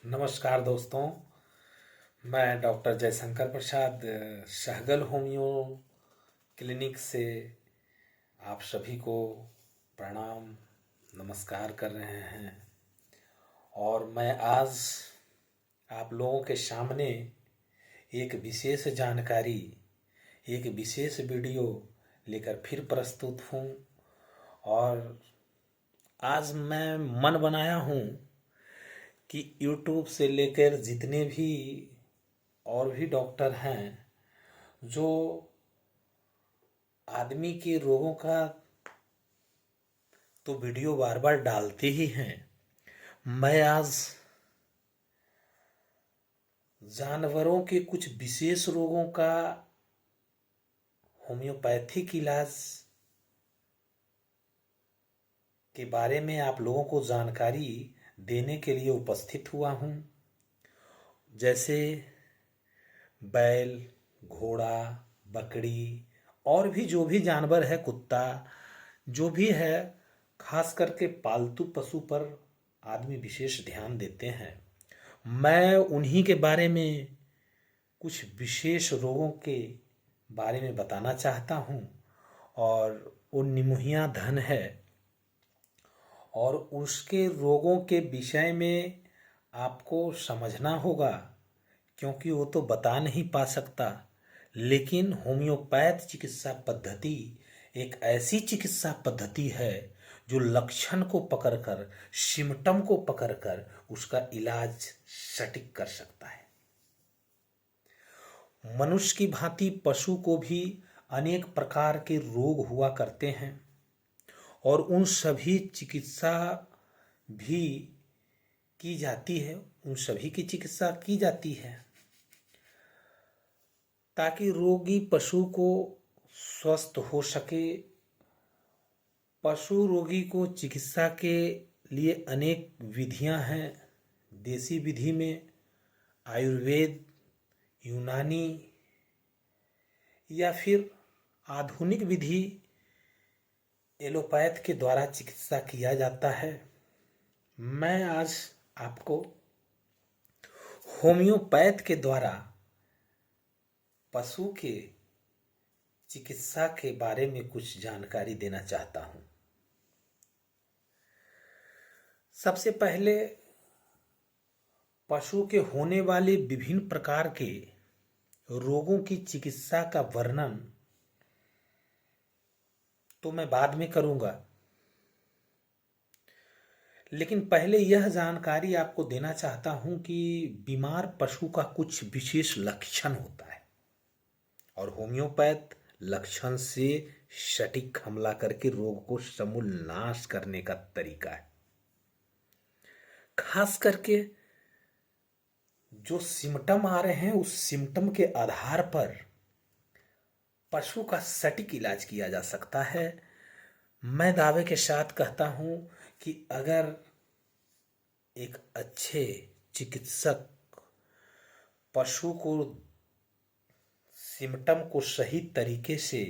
नमस्कार दोस्तों। मैं doctor Jaishankar Prasad Sehgal homeo clinic से आप सभी को प्रणाम नमस्कार कर रहे हैं। और मैं आज आप लोगों के सामने एक विशेष जानकारी, एक विशेष वीडियो लेकर फिर प्रस्तुत हूँ। और आज मैं मन बनाया हूँ कि यूट्यूब से लेकर जितने भी और भी डॉक्टर हैं जो आदमी के रोगों का तो वीडियो बार बार डालते ही हैं, मैं आज जानवरों के कुछ विशेष रोगों का होम्योपैथिक इलाज के बारे में आप लोगों को जानकारी देने के लिए उपस्थित हुआ हूँ। जैसे बैल, घोड़ा, बकरी और भी जो भी जानवर है, कुत्ता जो भी है, खास करके पालतू पशु पर आदमी विशेष ध्यान देते हैं। मैं उन्हीं के बारे में कुछ विशेष रोगों के बारे में बताना चाहता हूँ। और वो निमोनिया धन है और उसके रोगों के विषय में आपको समझना होगा, क्योंकि वो तो बता नहीं पा सकता। लेकिन होम्योपैथ चिकित्सा पद्धति एक ऐसी चिकित्सा पद्धति है जो लक्षण को पकड़कर, सिम्टम को पकड़कर उसका इलाज सटीक कर सकता है। मनुष्य की भांति पशु को भी अनेक प्रकार के रोग हुआ करते हैं और उन सभी चिकित्सा भी की जाती है, उन सभी की चिकित्सा की जाती है ताकि रोगी पशु को स्वस्थ हो सके। पशु रोगी को चिकित्सा के लिए अनेक विधियां हैं। देसी विधि में आयुर्वेद, यूनानी या फिर आधुनिक विधि एलोपैथ के द्वारा चिकित्सा किया जाता है। मैं आज आपको होम्योपैथ के द्वारा पशु के चिकित्सा के बारे में कुछ जानकारी देना चाहता हूँ। सबसे पहले पशु के होने वाले विभिन्न प्रकार के रोगों की चिकित्सा का वर्णन तो मैं बाद में करूंगा, लेकिन पहले यह जानकारी आपको देना चाहता हूं कि बीमार पशु का कुछ विशेष लक्षण होता है और होम्योपैथ लक्षण से सटीक हमला करके रोग को समूल नाश करने का तरीका है। खास करके जो सिम्टम आ रहे हैं उस सिम्टम के आधार पर पशु का सटीक इलाज किया जा सकता है। मैं दावे के साथ कहता हूं कि अगर एक अच्छे चिकित्सक पशु को सिम्टम को सही तरीके से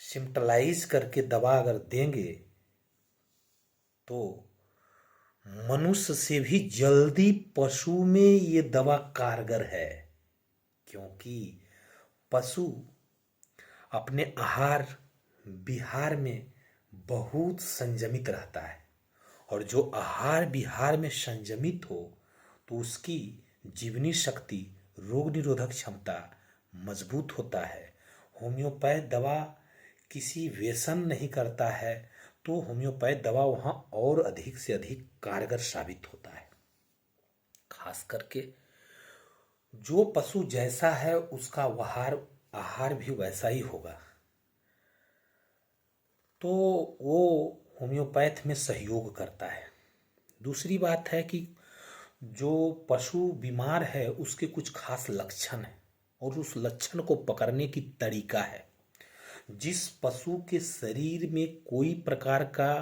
सिम्टलाइज करके दवा अगर देंगे तो मनुष्य से भी जल्दी पशु में ये दवा कारगर है, क्योंकि पशु अपने आहार विहार में बहुत संयमित रहता है और जो आहार विहार में संयमित हो तो उसकी जीवनी शक्ति, रोग निरोधक क्षमता मजबूत होता है। होम्योपैथ दवा किसी व्यसन नहीं करता है, तो होम्योपैथ दवा वहाँ और अधिक से अधिक कारगर साबित होता है। खास करके जो पशु जैसा है उसका आहार भी वैसा ही होगा, तो वो होम्योपैथ में सहयोग करता है। दूसरी बात है कि जो पशु बीमार है उसके कुछ खास लक्षण हैं और उस लक्षण को पकड़ने की तरीका है। जिस पशु के शरीर में कोई प्रकार का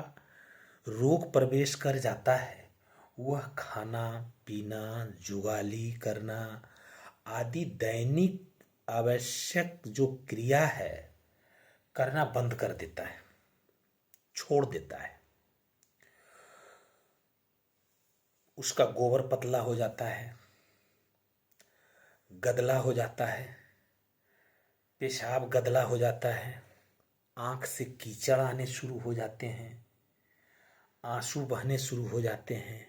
रोग प्रवेश कर जाता है वह खाना पीना, जुगाली करना आदि दैनिक आवश्यक जो क्रिया है करना बंद कर देता है, छोड़ देता है। उसका गोबर पतला हो जाता है, गदला हो जाता है, पेशाब गदला हो जाता है, आँख से कीचड़ आने शुरू हो जाते हैं, आंसू बहने शुरू हो जाते हैं,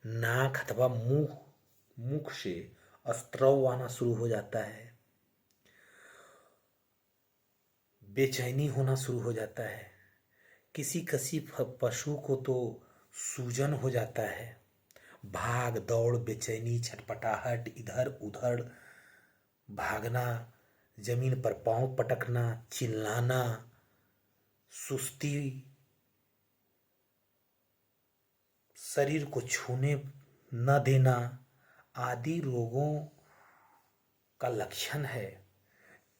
नाक अथवा मुख से स्त्रव आना शुरू हो जाता है, बेचैनी होना शुरू हो जाता है। किसी किसी पशु को तो सूजन हो जाता है, भाग दौड़, बेचैनी, छटपटाहट, इधर उधर भागना, जमीन पर पांव पटकना, चिल्लाना, सुस्ती, शरीर को छूने न देना आदि रोगों का लक्षण है।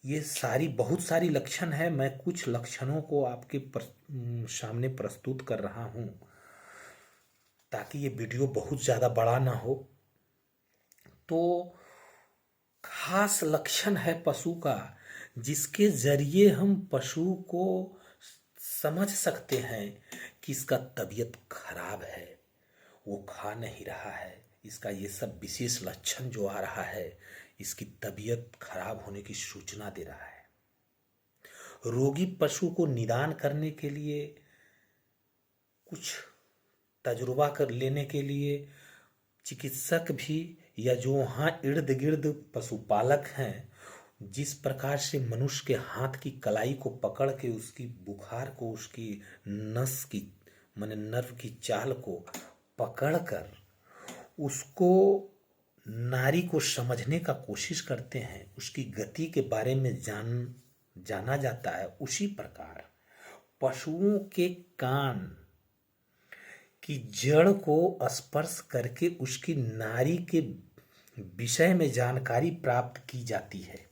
ये बहुत सारी लक्षण है। मैं कुछ लक्षणों को आपके सामने प्रस्तुत कर रहा हूँ ताकि ये वीडियो बहुत ज़्यादा बड़ा ना हो। तो खास लक्षण है पशु का जिसके जरिए हम पशु को समझ सकते हैं कि इसका तबीयत खराब है, वो खा नहीं रहा है, इसका ये सब विशेष लक्षण जो आ रहा है इसकी तबीयत खराब होने की सूचना दे रहा है। रोगी पशु को निदान करने के लिए, कुछ तजुर्बा कर लेने के लिए चिकित्सक भी या जो वहाँ इर्द गिर्द पशुपालक हैं, जिस प्रकार से मनुष्य के हाथ की कलाई को पकड़ के उसकी बुखार को, उसकी नस की माने नर्व की चाल को पकड़कर उसको नाड़ी को समझने का कोशिश करते हैं, उसकी गति के बारे में जाना जाता है, उसी प्रकार पशुओं के कान की जड़ को स्पर्श करके उसकी नाड़ी के विषय में जानकारी प्राप्त की जाती है।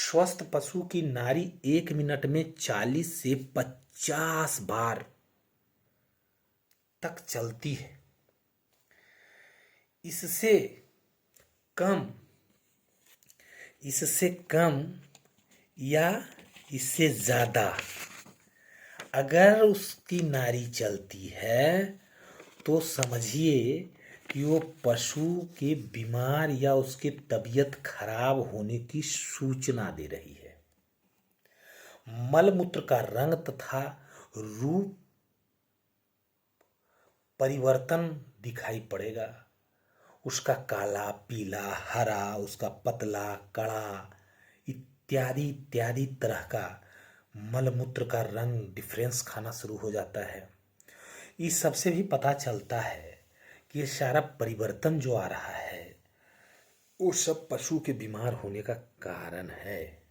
स्वस्थ पशु की नाड़ी 1 मिनट में 40 से 50 बार तक चलती है। इससे कम या इससे ज़्यादा अगर उसकी नाड़ी चलती है तो समझिए कि वो पशु के बीमार या उसके तबीयत खराब होने की सूचना दे रही है। मलमूत्र का रंग तथा रूप परिवर्तन दिखाई पड़ेगा। उसका काला, पीला, हरा, उसका पतला, कड़ा इत्यादि इत्यादि तरह का मलमूत्र का रंग डिफरेंस खाना शुरू हो जाता है। इस सबसे भी पता चलता है कि ये सारा परिवर्तन जो आ रहा है वो सब पशु के बीमार होने का कारण है।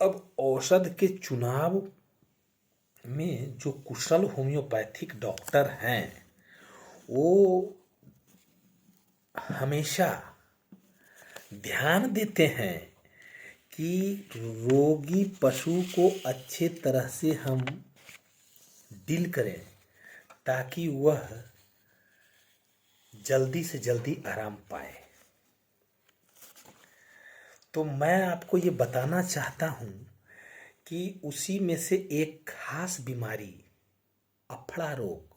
अब औषध के चुनाव में जो कुशल होम्योपैथिक डॉक्टर हैं वो हमेशा ध्यान देते हैं कि रोगी पशु को अच्छे तरह से हम डील करें ताकि वह जल्दी से जल्दी आराम पाए। तो मैं आपको ये बताना चाहता हूँ कि उसी में से एक खास बीमारी अफड़ा रोग,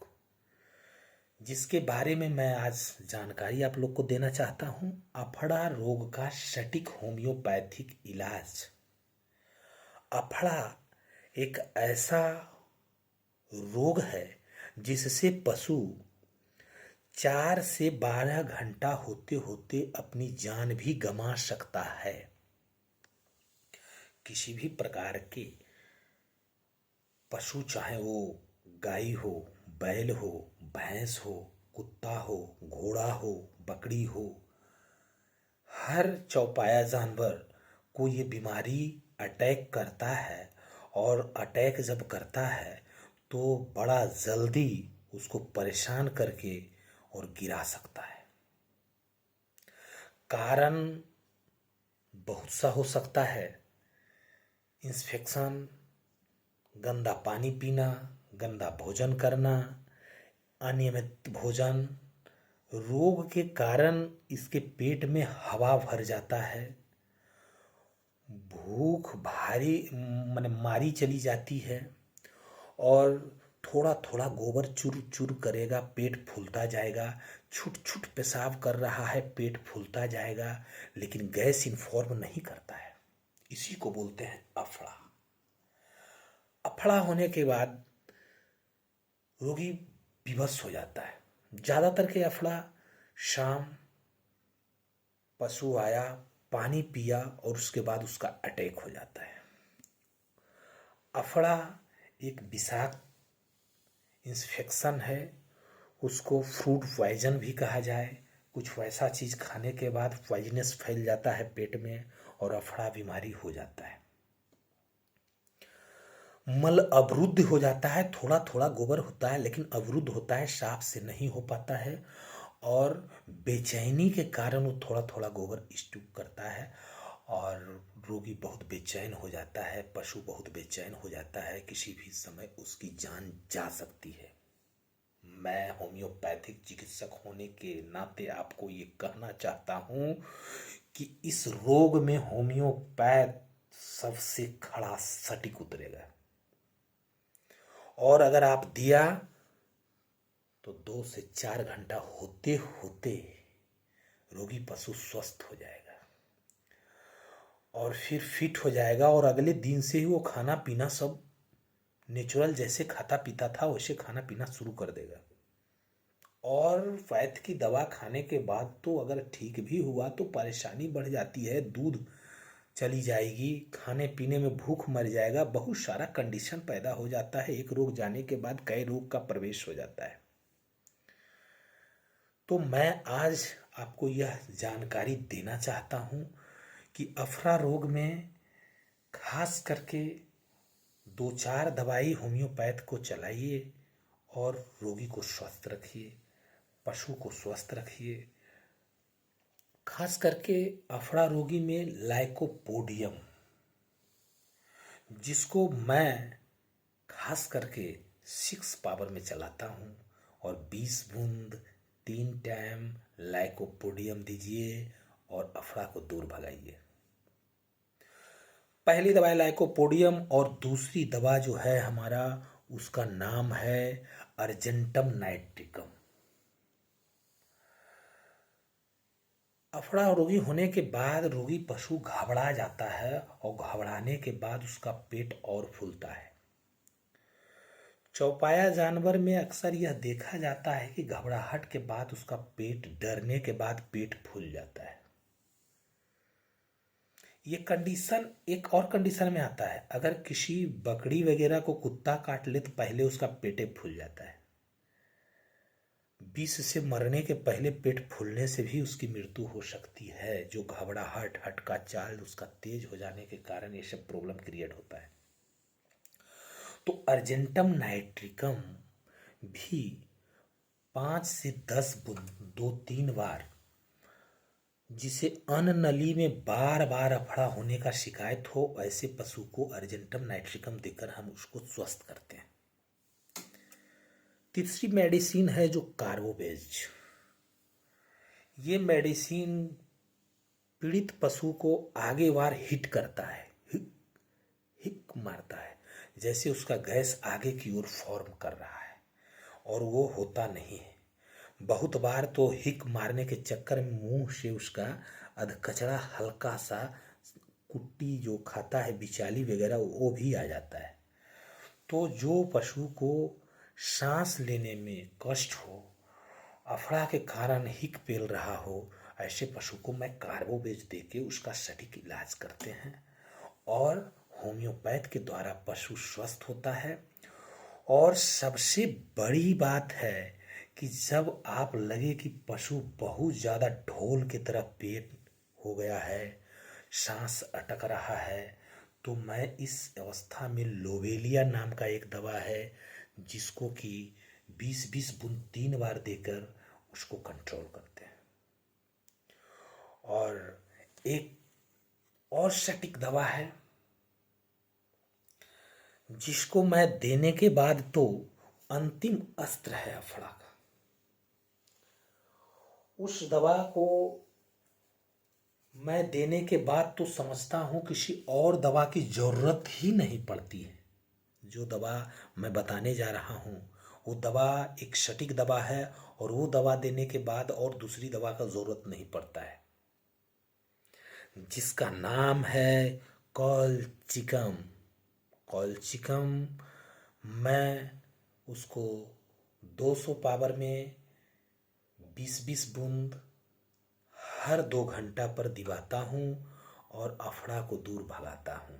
जिसके बारे में मैं आज जानकारी आप लोग को देना चाहता हूँ। अफड़ा रोग का सटीक होम्योपैथिक इलाज। अफड़ा एक ऐसा रोग है जिससे पशु 4 से 12 घंटा होते होते अपनी जान भी गंवा सकता है। किसी भी प्रकार के पशु, चाहे वो गाय हो, बैल हो, भैंस हो, कुत्ता हो, घोड़ा हो, बकरी हो, हर चौपाया जानवर को ये बीमारी अटैक करता है। और अटैक जब करता है तो बड़ा जल्दी उसको परेशान करके और गिरा सकता है। कारण बहुत सा हो सकता है। इन्फेक्शन, गंदा पानी पीना, गंदा भोजन करना, अनियमित भोजन। रोग के कारण इसके पेट में हवा भर जाता है, भूख भारी मारी चली जाती है और थोड़ा थोड़ा गोबर चुर चुर करेगा, पेट फूलता जाएगा। छुट छुट पेशाब कर रहा है, पेट फूलता जाएगा, लेकिन गैस इन्फॉर्म नहीं करता है। इसी को बोलते हैं अफड़ा। अफड़ा होने के बाद रोगी विवश हो जाता है। ज़्यादातर के अफड़ा शाम पशु आया, पानी पिया और उसके बाद उसका अटैक हो जाता है। अफड़ा एक विषाक्त इन्फेक्शन है, उसको फ्रूट पॉइजन भी कहा जाए। कुछ वैसा चीज़ खाने के बाद पॉइजनस फैल जाता है पेट में और अफड़ा बीमारी हो जाता है। मल अवरुद्ध हो जाता है, थोड़ा थोड़ा गोबर होता है लेकिन अवरुद्ध होता है, साफ से नहीं हो पाता है और बेचैनी के कारण वो थोड़ा थोड़ा गोबर स्टूक करता है और रोगी बहुत बेचैन हो जाता है, पशु बहुत बेचैन हो जाता है, किसी भी समय उसकी जान जा सकती है। मैं होम्योपैथिक चिकित्सक होने के नाते आपको ये कहना चाहता हूँ कि इस रोग में होम्योपैथ सबसे खड़ा सटीक उतरेगा और अगर आप दिया तो 2 से 4 घंटा होते होते रोगी पशु स्वस्थ हो जाएगा और फिर फिट हो जाएगा और अगले दिन से ही वो खाना पीना सब नेचुरल जैसे खाता पीता था वैसे खाना पीना शुरू कर देगा। और वैद्य की दवा खाने के बाद तो अगर ठीक भी हुआ तो परेशानी बढ़ जाती है, दूध चली जाएगी, खाने पीने में भूख मर जाएगा, बहुत सारा कंडीशन पैदा हो जाता है। एक रोग जाने के बाद कई रोग का प्रवेश हो जाता है। तो मैं आज आपको यह जानकारी देना चाहता हूँ कि अफरा रोग में खास करके 2-4 दवाई होम्योपैथ को चलाइए और रोगी को स्वस्थ रखिए, पशु को स्वस्थ रखिए। खास करके अफड़ा रोगी में लाइकोपोडियम, जिसको मैं खास करके 6 पावर में चलाता हूँ और 20 बूंद 3 टाइम लाइकोपोडियम दीजिए और अफड़ा को दूर भगाइए। पहली दवा लाइकोपोडियम और दूसरी दवा जो है हमारा उसका नाम है अर्जेंटम नाइट्रिकम। अफड़ा रोगी होने के बाद रोगी पशु घबरा जाता है और घबराने के बाद उसका पेट और फूलता है। चौपाया जानवर में अक्सर यह देखा जाता है कि घबराहट के बाद उसका पेट, डरने के बाद पेट फूल जाता है। ये कंडीशन एक और कंडीशन में आता है, अगर किसी बकरी वगैरह को कुत्ता काट ले तो पहले उसका पेटे फूल जाता है। विष से मरने के पहले पेट फूलने से भी उसकी मृत्यु हो सकती है, जो घबराहट, हट का चाल उसका तेज हो जाने के कारण ये सब प्रॉब्लम क्रिएट होता है। तो अर्जेंटम नाइट्रिकम भी 5 से 10 बूंद 2-3 बार, जिसे अन्न नली में बार बार अफड़ा होने का शिकायत हो, ऐसे पशु को अर्जेंटम नाइट्रिकम देकर हम उसको स्वस्थ करते हैं। तीसरी मेडिसिन है जो कार्बोवेज। ये मेडिसिन पीड़ित पशु को आगे बार हिट करता है, हिक मारता है, जैसे उसका गैस आगे की ओर फॉर्म कर रहा है और वो होता नहीं है। बहुत बार तो हिक मारने के चक्कर में मुंह से उसका अधकचरा हल्का सा कुट्टी जो खाता है बिचाली वगैरह वो भी आ जाता है। तो जो पशु को सांस लेने में कष्ट हो, अफड़ा के कारण हिक पेल रहा हो, ऐसे पशु को मैं कार्बोवेज दे के उसका सटीक इलाज करते हैं और होम्योपैथ के द्वारा पशु स्वस्थ होता है। और सबसे बड़ी बात है कि जब आप लगे कि पशु बहुत ज़्यादा ढोल की तरह पेट हो गया है, सांस अटक रहा है, तो मैं इस अवस्था में लोवेलिया नाम का एक दवा है जिसको कि 20-20 बूंद 3 बार देकर उसको कंट्रोल करते हैं। और एक और सटीक दवा है जिसको मैं देने के बाद तो अंतिम अस्त्र है अफड़ा का। उस दवा को मैं देने के बाद तो समझता हूँ किसी और दवा की जरूरत ही नहीं पड़ती है, जो दवा मैं बताने जा रहा हूँ वो दवा एक सटीक दवा है और वो दवा देने के बाद और दूसरी दवा का ज़रूरत नहीं पड़ता है, जिसका नाम है कॉलचिकम। कॉलचिकम मैं उसको 200 पावर में 20-20 बूंद हर 2 घंटा पर दिवाता हूँ और अफड़ा को दूर भगाता हूँ।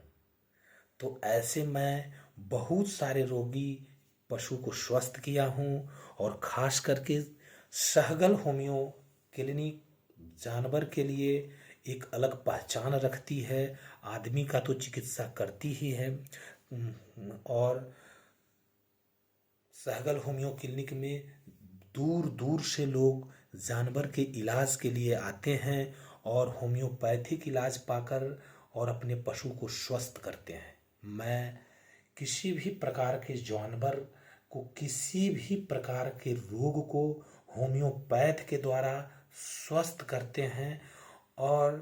तो ऐसे मैं बहुत सारे रोगी पशु को स्वस्थ किया हूँ और ख़ास करके सहगल होम्यो क्लिनिक जानवर के लिए एक अलग पहचान रखती है। आदमी का तो चिकित्सा करती ही है और सहगल होम्यो क्लिनिक में दूर दूर से लोग जानवर के इलाज के लिए आते हैं और होम्योपैथिक इलाज पाकर और अपने पशु को स्वस्थ करते हैं। मैं किसी भी प्रकार के जानवर को, किसी भी प्रकार के रोग को होम्योपैथ के द्वारा स्वस्थ करते हैं। और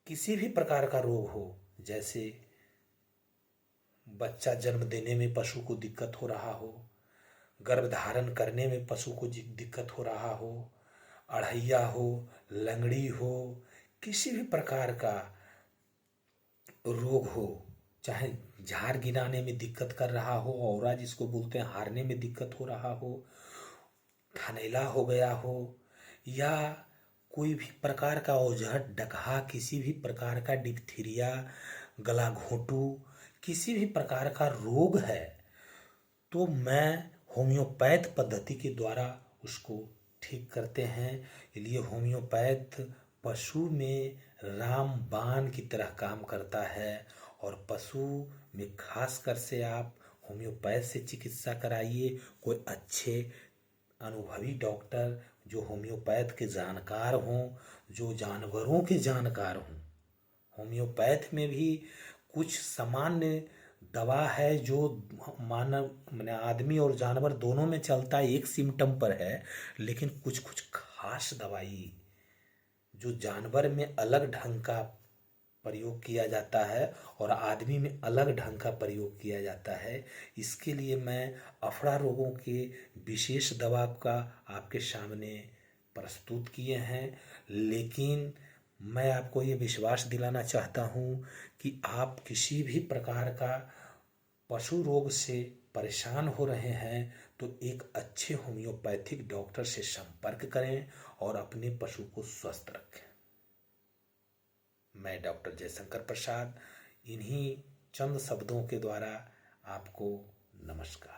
किसी भी प्रकार का रोग हो, जैसे बच्चा जन्म देने में पशु को दिक्कत हो रहा हो, गर्भधारण करने में पशु को दिक्कत हो रहा हो, अढ़ैया हो, लंगड़ी हो, किसी भी प्रकार का रोग हो, चाहे झाड़ गिराने में दिक्कत कर रहा हो, औरा जिसको बोलते हैं हारने में दिक्कत हो रहा हो, थनैला हो गया हो, या कोई भी प्रकार का ओझट डकहा, किसी भी प्रकार का डिप्थीरिया, गला घोंटू, किसी भी प्रकार का रोग है, तो मैं होम्योपैथ पद्धति के द्वारा उसको ठीक करते हैं। इसलिए होम्योपैथ पशु में रामबाण की तरह काम करता है और पशु में खास कर से आप होम्योपैथ से चिकित्सा कराइए। कोई अच्छे अनुभवी डॉक्टर जो होम्योपैथ के जानकार हों, जो जानवरों के जानकार हों। होम्योपैथ में भी कुछ सामान्य दवा है जो मानव माने आदमी और जानवर दोनों में चलता है, एक सिम्टम पर है, लेकिन कुछ कुछ खास दवाई जो जानवर में अलग ढंग का प्रयोग किया जाता है और आदमी में अलग ढंग का प्रयोग किया जाता है। इसके लिए मैं अफड़ा रोगों के विशेष दवा का आपके सामने प्रस्तुत किए हैं। लेकिन मैं आपको ये विश्वास दिलाना चाहता हूँ कि आप किसी भी प्रकार का पशु रोग से परेशान हो रहे हैं तो एक अच्छे होम्योपैथिक डॉक्टर से संपर्क करें और अपने पशु को स्वस्थ रखें। मैं डॉक्टर जयशंकर प्रसाद इन्हीं चंद शब्दों के द्वारा आपको नमस्कार।